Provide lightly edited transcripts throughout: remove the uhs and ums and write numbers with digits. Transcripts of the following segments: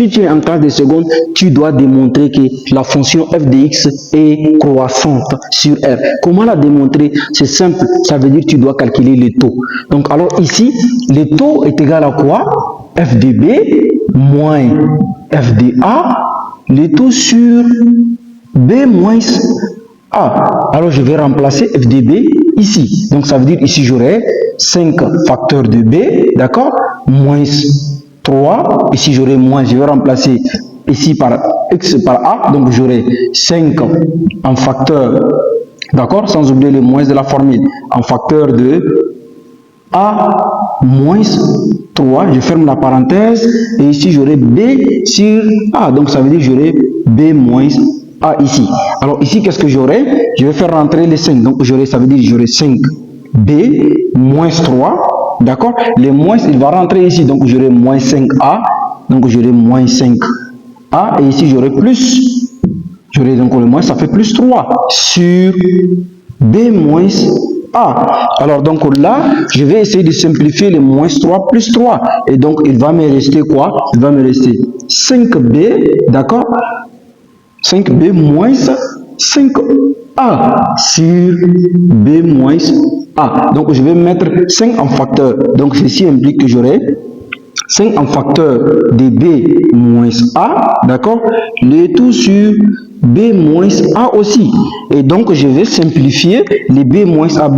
Si tu es en classe de seconde, tu dois démontrer que la fonction f de x est croissante sur R. Comment la démontrer? C'est simple, ça veut dire que tu dois calculer le taux. Donc alors ici, le taux est égal à quoi? F de B moins F de A, le taux sur B moins A. Alors je vais remplacer F de B ici. Donc ça veut dire ici j'aurai 5 facteurs de B, d'accord? Moins 3, ici j'aurai moins, je vais remplacer ici par x par a, donc j'aurai 5 en facteur, d'accord, sans oublier le moins de la formule, en facteur de a moins 3, je ferme la parenthèse, et ici j'aurai b sur a, donc ça veut dire j'aurai b moins a ici. Alors ici qu'est-ce que j'aurai? Je vais faire rentrer les 5, donc j'aurai, ça veut dire j'aurai 5 b moins 3, d'accord, les moins, il va rentrer ici, donc j'aurai moins 5A, donc j'aurai moins 5A, et ici j'aurai plus, j'aurai donc le moins, ça fait plus 3, sur B moins A. Alors donc là, je vais essayer de simplifier les moins 3 plus 3, et donc il va me rester quoi? Il va me rester 5B, d'accord, 5B moins 5A, sur B moins A. Donc je vais mettre 5 en facteur. Donc ceci implique que j'aurai 5 en facteur de B moins A, d'accord, le tout sur B moins A aussi. Et donc je vais simplifier les B moins A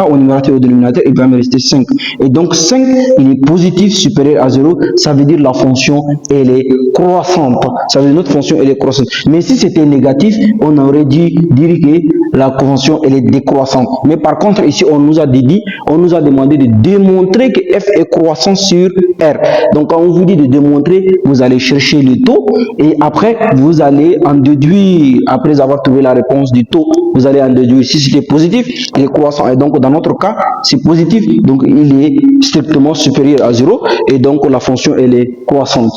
au numérateur et au dénominateur, il va me rester 5. Et donc 5, il est positif supérieur à 0, ça veut dire la fonction elle est croissante. Ça veut dire notre fonction elle est croissante. Mais si c'était négatif, on aurait dû dire que la fonction elle est décroissante. Mais par contre ici on nous a dit, on nous a demandé de démontrer que f est croissant sur R. Donc quand on vous dit de démontrer, vous allez chercher le taux et après vous allez en déduire, après avoir trouvé la réponse du taux, vous allez en déduire si c'était positif, il est croissant. Et donc dans notre cas, c'est positif, donc il est strictement supérieur à 0 et donc la fonction elle est croissante.